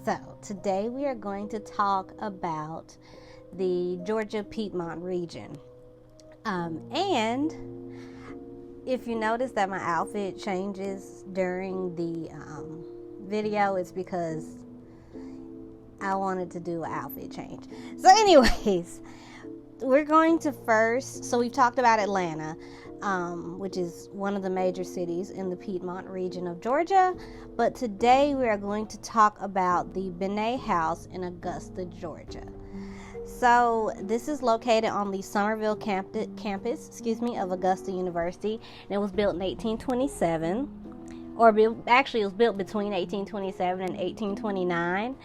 So, today we are going to talk about the Georgia Piedmont region. And if you notice that my outfit changes during the video, it's because I wanted to do an outfit change. So, anyways, we're going to first, so we've talked about Atlanta, which is one of the major cities in the Piedmont region of Georgia. But today we are going to talk about the Benet House in Augusta, Georgia. So this is located on the Somerville campus of Augusta University, and it was built in 1827, actually it was built between 1827 and 1829.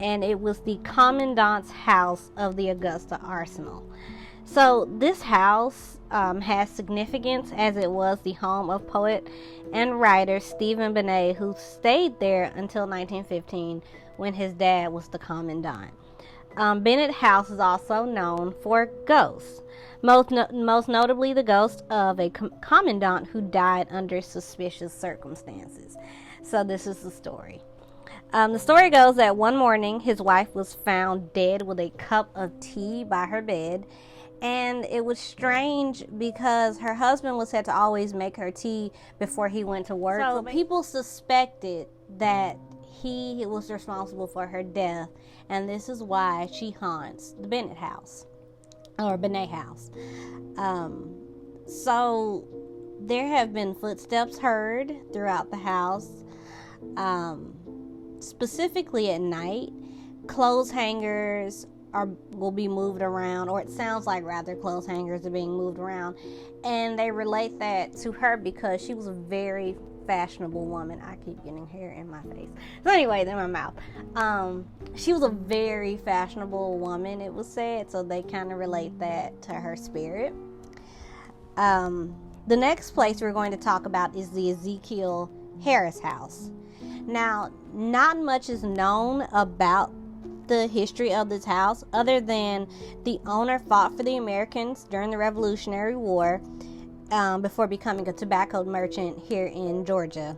And it was the commandant's house of the Augusta Arsenal. So this house has significance as it was the home of poet and writer Stephen Benet, who stayed there until 1915 when his dad was the commandant. Bennett House is also known for ghosts, most notably the ghost of a commandant who died under suspicious circumstances. So this is the story. The story goes that one morning his wife was found dead with a cup of tea by her bed, and it was strange because her husband was said to always make her tea before he went to work. So people suspected that he was responsible for her death, and this is why she haunts the Benet House. So there have been footsteps heard throughout the house. Specifically at night, clothes hangers will be moved around, or it sounds like rather clothes hangers are being moved around, and they relate that to her because she was a very fashionable woman. I keep getting hair in my face. So anyways, in my mouth. She was a very fashionable woman, it was said, so they kind of relate that to her spirit. The next place we're going to talk about is the Ezekiel Harris House. Now, not much is known about the history of this house other than the owner fought for the Americans during the Revolutionary War before becoming a tobacco merchant here in Georgia.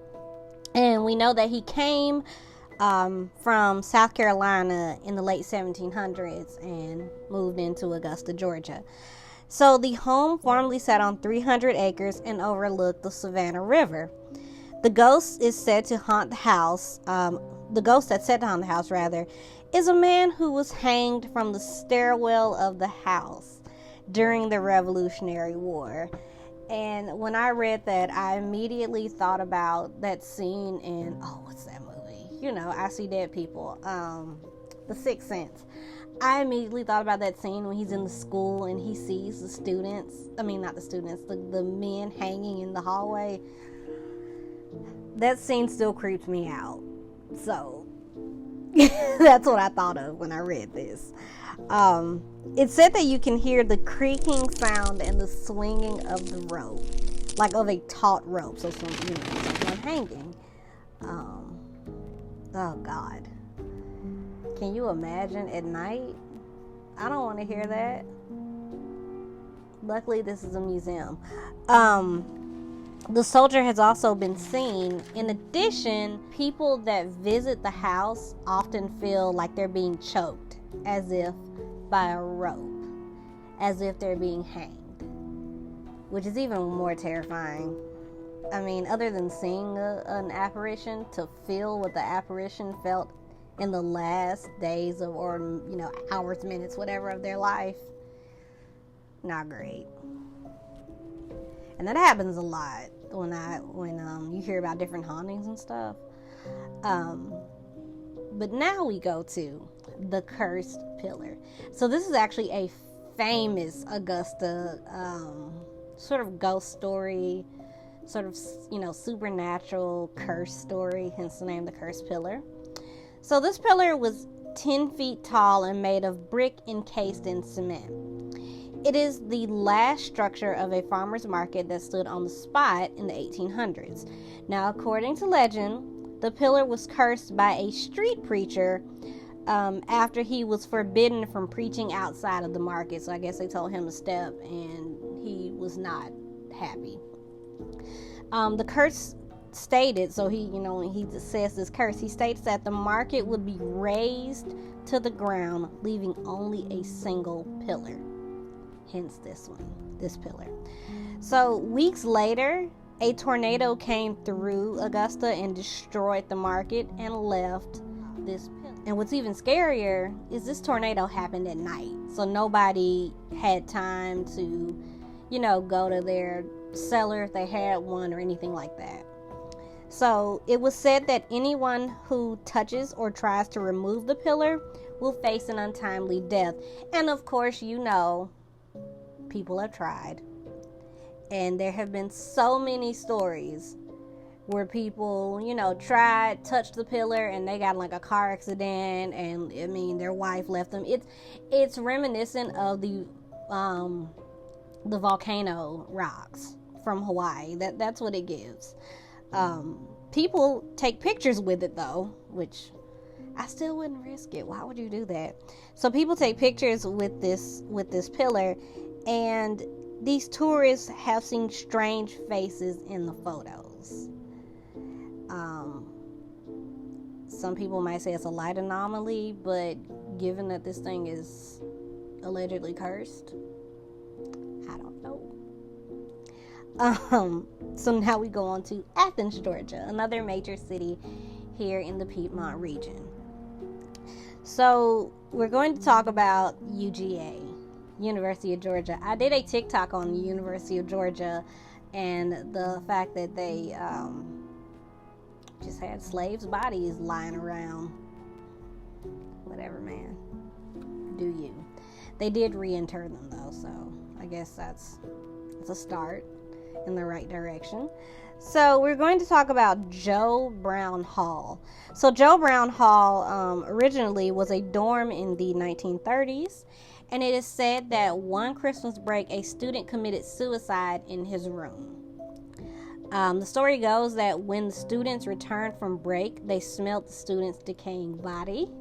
And we know that he came from South Carolina in the late 1700s and moved into Augusta, Georgia. So the home formerly sat on 300 acres and overlooked the Savannah River. The ghost is said to haunt the house. The ghost that's said to haunt the house, rather, is a man who was hanged from the stairwell of the house during the Revolutionary War. And when I read that, I immediately thought about that scene in, what's that movie? You know, I See Dead People. The Sixth Sense. I immediately thought about that scene when he's in the school and he sees the men hanging in the hallway. That scene still creeps me out. So, that's what I thought of when I read this. It said that you can hear the creaking sound and the swinging of the rope, like of a taut rope. So, someone hanging. Oh, God. Can you imagine at night? I don't want to hear that. Luckily, this is a museum. The soldier has also been seen. In addition, people that visit the house often feel like they're being choked, as if by a rope, as if they're being hanged, which is even more terrifying. I mean, other than seeing an apparition, to feel what the apparition felt in the last days of, or hours, minutes, whatever of their life, not great. And that happens a lot when you hear about different hauntings and stuff. But now we go to the Cursed Pillar. So this is actually a famous Augusta sort of ghost story, sort of supernatural curse story, hence the name The Cursed Pillar. So this pillar was 10 feet tall and made of brick encased in cement. It is the last structure of a farmer's market that stood on the spot in the 1800s. Now, according to legend, the pillar was cursed by a street preacher after he was forbidden from preaching outside of the market. So I guess they told him to step, and he was not happy. The curse stated, so he, when he says this curse, he states that the market would be razed to the ground, leaving only a single pillar. Hence this pillar. So weeks later, a tornado came through Augusta and destroyed the market and left this pillar. And what's even scarier is this tornado happened at night, so nobody had time to, go to their cellar if they had one or anything like that. So it was said that anyone who touches or tries to remove the pillar will face an untimely death. And of course, people have tried. And there have been so many stories where people, touched the pillar and they got like a car accident, and their wife left them. It's reminiscent of the volcano rocks from Hawaii. That's what it gives. People take pictures with it though, which I still wouldn't risk it. Why would you do that? So people take pictures with this pillar, and these tourists have seen strange faces in the photos. Some people might say it's a light anomaly, but given that this thing is allegedly cursed, I don't know. So now we go on to Athens, Georgia, another major city here in the Piedmont region. So we're going to talk about UGA, University of Georgia. I did a TikTok on the University of Georgia and the fact that they just had slaves' bodies lying around. Whatever, man. Do you. They did reinter them though, so I guess that's a start in the right direction. So we're going to talk about Joe Brown Hall. So Joe Brown Hall originally was a dorm in the 1930s, and it is said that one Christmas break a student committed suicide in his room. The story goes that when the students returned from break, they smelled the student's decaying body.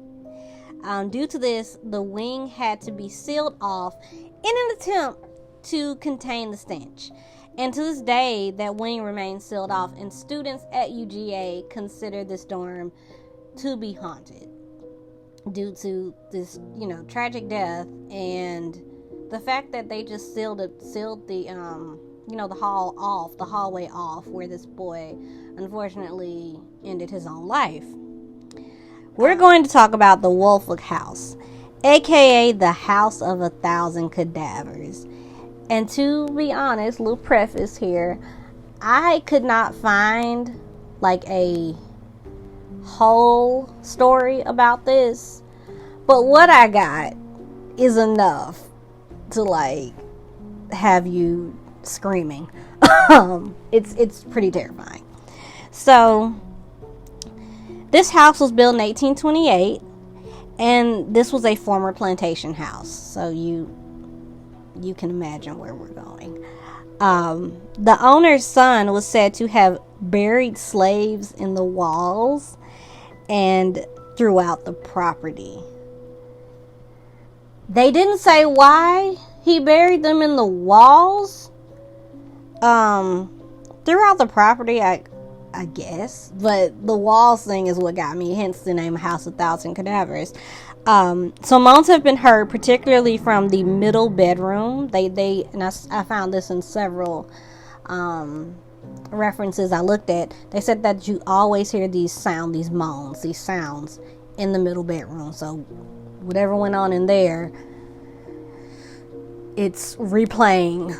Due to this, the wing had to be sealed off in an attempt to contain the stench. And to this day, that wing remains sealed off, and students at UGA consider this dorm to be haunted due to this, tragic death, and the fact that they just sealed the the hallway off, where this boy unfortunately ended his own life. We're going to talk about the Woolfolk House, aka the House of 1,000 Cadavers. And to be honest, little preface here, I could not find like a whole story about this, but what I got is enough to like have you screaming. It's pretty terrifying. So this house was built in 1828, and this was a former plantation house, so you can imagine where we're going. The owner's son was said to have buried slaves in the walls and throughout the property. They didn't say why he buried them in the walls. Throughout the property, I guess, but the walls thing is what got me, hence the name House of 1,000 Cadavers. So moans have been heard, particularly from the middle bedroom. I found this in several references I looked at. They said that you always hear these sounds in the middle bedroom. So whatever went on in there, it's replaying.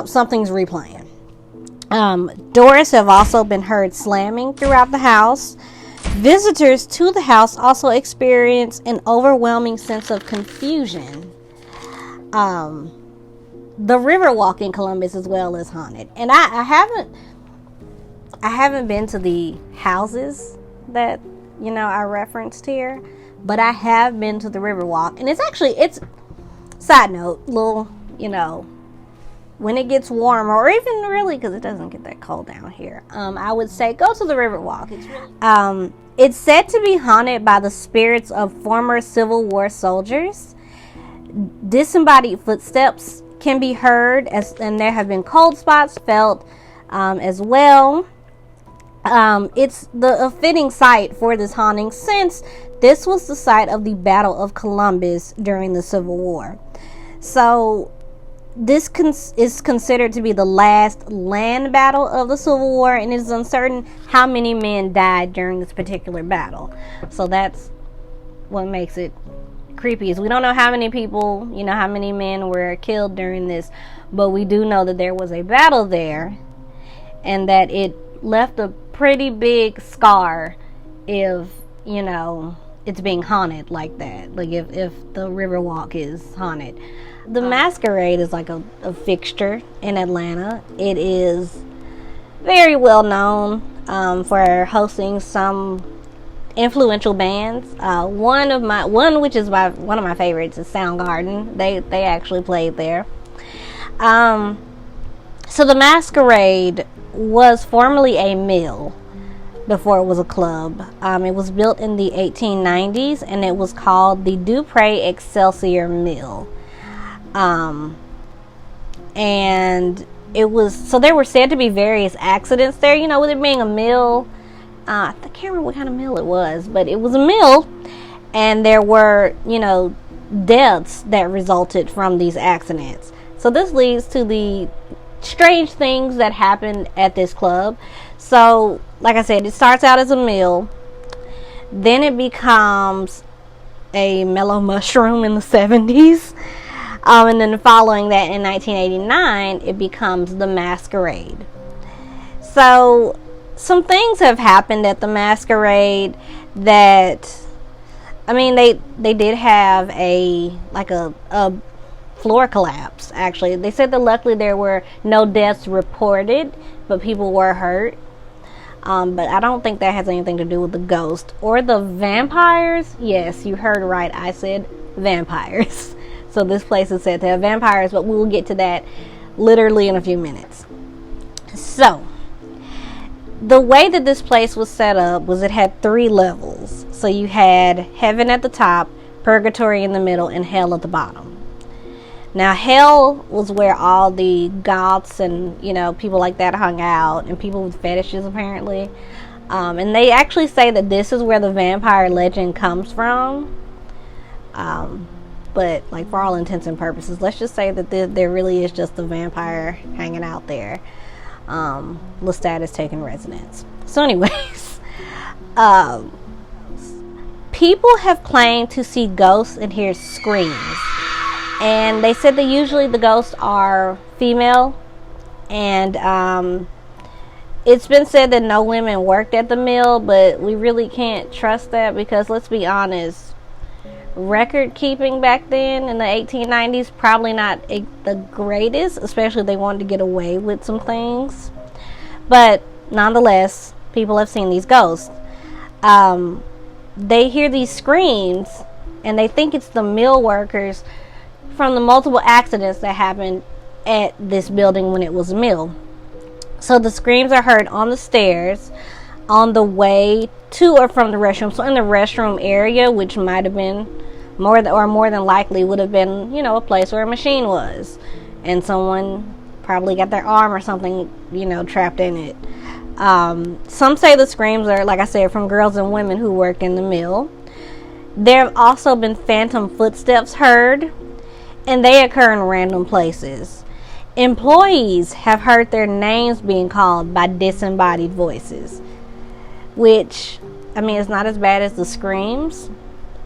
Something's replaying. Doors have also been heard slamming throughout the house. Visitors to the house also experience an overwhelming sense of confusion. The Riverwalk in Columbus as well is haunted, and I haven't been to the houses that I referenced here, but I have been to the Riverwalk, and it's side note, little when it gets warmer, or even really because it doesn't get that cold down here, I would say go to the Riverwalk. It's said to be haunted by the spirits of former Civil War soldiers. Disembodied footsteps can be heard, and there have been cold spots felt as well. It's a fitting site for this haunting since this was the site of the Battle of Columbus during the Civil War. So this is considered to be the last land battle of the Civil War, and it is uncertain how many men died during this particular battle. So that's what makes it creepy, is we don't know how many people, how many men were killed during this, but we do know that there was a battle there and that it left a pretty big scar if, it's being haunted like that. Like if the Riverwalk is haunted. The Masquerade is like a fixture in Atlanta. It is very well known for hosting some influential bands. One of my favorites is Soundgarden. They actually played there. So the Masquerade was formerly a mill before it was a club. It was built in the 1890s, and it was called the Dupree Excelsior Mill. And it was, so there were said to be various accidents there, with it being a mill. I can't remember what kind of mill it was, but it was a mill, and there were, deaths that resulted from these accidents. So this leads to the strange things that happened at this club. So, like I said, it starts out as a mill, then it becomes a mellow mushroom in the 70s. And then following that in 1989, it becomes the Masquerade. So some things have happened at the Masquerade that, they did have a floor collapse, actually. They said that luckily there were no deaths reported, but people were hurt. But I don't think that has anything to do with the ghost or the vampires. Yes, you heard right. I said vampires. So this place is said to have vampires, but we will get to that literally in a few minutes. So the way that this place was set up was it had 3 levels. So you had heaven at the top, purgatory in the middle, and hell at the bottom. Now hell was where all the goths and people like that hung out, and people with fetishes apparently. And they actually say that this is where the vampire legend comes from. But for all intents and purposes, let's just say that there really is just a vampire hanging out there. Lestat is taking residence. So anyways, people have claimed to see ghosts and hear screams. And they said that usually the ghosts are female. And it's been said that no women worked at the mill, but we really can't trust that because, let's be honest, record keeping back then in the 1890s probably not the greatest, especially if they wanted to get away with some things. But nonetheless, people have seen these ghosts. They hear these screams and they think it's the mill workers from the multiple accidents that happened at this building when it was a mill. So the screams are heard on the stairs on the way to or from the restroom. So in the restroom area, which might have been more than likely would have been, a place where a machine was, and someone probably got their arm or something, trapped in it. Some say the screams are, like I said, from girls and women who work in the mill. There have also been phantom footsteps heard, and they occur in random places. Employees have heard their names being called by disembodied voices, which, it's not as bad as the screams,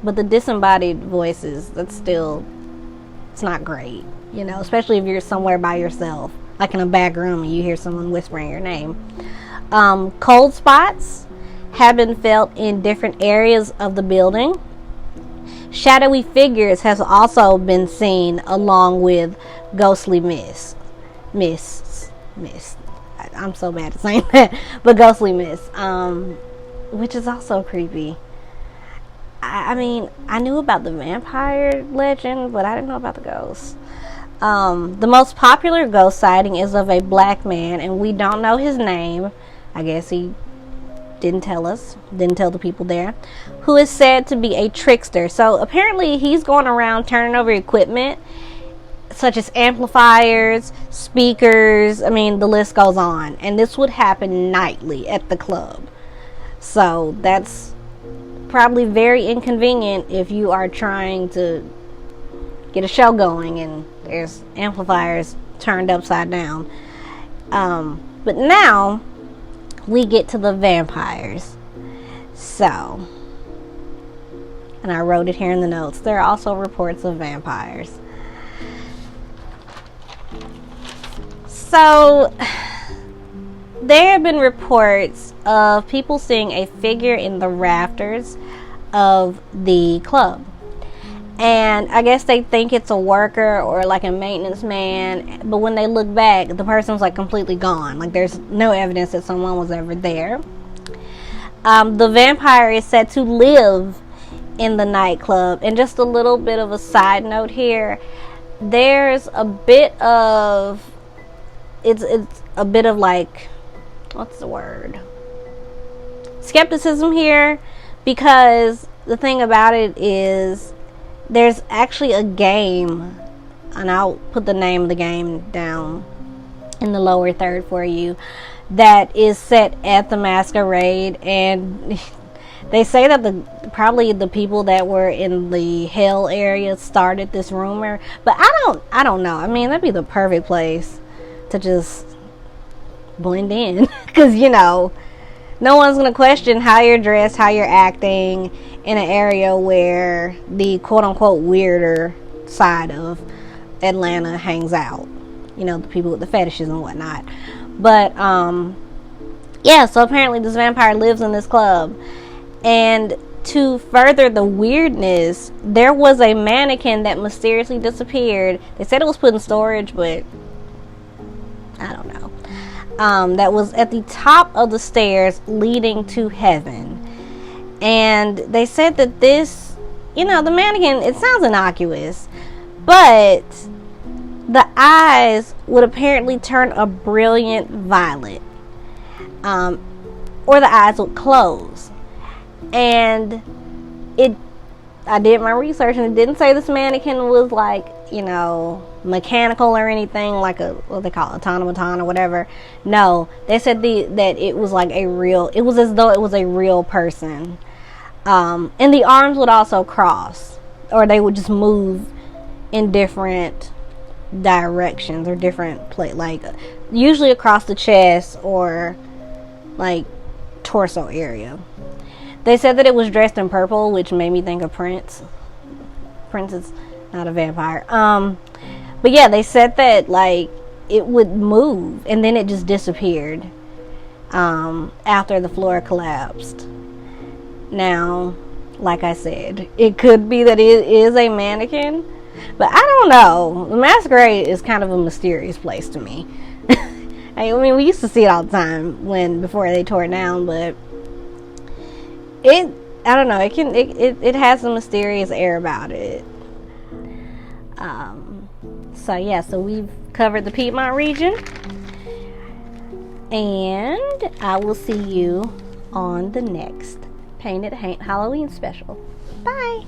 but the disembodied voices, it's not great, especially if you're somewhere by yourself, like in a back room and you hear someone whispering your name. Cold spots have been felt in different areas of the building. Shadowy figures has also been seen along with ghostly mists. I'm so bad at saying that, but ghostly mists, which is also creepy. I knew about the vampire legend, but I didn't know about the ghosts. The most popular ghost sighting is of a black man, and we don't know his name. I guess he didn't tell the people there, who is said to be a trickster. So apparently he's going around turning over equipment such as amplifiers, speakers. I mean, the list goes on. And this would happen nightly at the club. So that's probably very inconvenient if you are trying to get a show going and there's amplifiers turned upside down. But now we get to the vampires. So, and I wrote it here in the notes, there are also reports of vampires. So there have been reports of people seeing a figure in the rafters of the club. And I guess they think it's a worker or like a maintenance man, but when they look back, the person's like completely gone. Like there's no evidence that someone was ever there. The vampire is said to live in the nightclub. And just a little bit of a side note here, there's a bit of, it's a bit of like, what's the word? Skepticism here, because the thing about it is there's actually a game, and I'll put the name of the game down in the lower third for you, that is set at the masquerade, and they say that probably the people that were in the hell area started this rumor, but I don't know. I mean, that'd be the perfect place to just blend in, because no one's going to question how you're dressed, how you're acting in an area where the quote-unquote weirder side of Atlanta hangs out. The people with the fetishes and whatnot. But, yeah, so apparently this vampire lives in this club. And to further the weirdness, there was a mannequin that mysteriously disappeared. They said it was put in storage, but I don't know. That was at the top of the stairs leading to heaven. And they said that this, the mannequin, it sounds innocuous, but the eyes would apparently turn a brilliant violet. Or the eyes would close. And I did my research, and it didn't say this mannequin was like, mechanical or anything, like what they call automaton or whatever. No, they said that it was like it was as though it was a real person. And the arms would also cross, or they would just move in different directions or different like usually across the chest or like torso area. They said that it was dressed in purple, which made me think of Prince. Prince is not a vampire. But yeah, they said that like it would move and then it just disappeared after the floor collapsed. Now, like I said, it could be that it is a mannequin, but I don't know. The masquerade is kind of a mysterious place to me. I mean, we used to see it all the time before they tore it down, but I don't know, it has a mysterious air about it. So we've covered the Piedmont region, and I will see you on the next Painted Halloween special. Bye.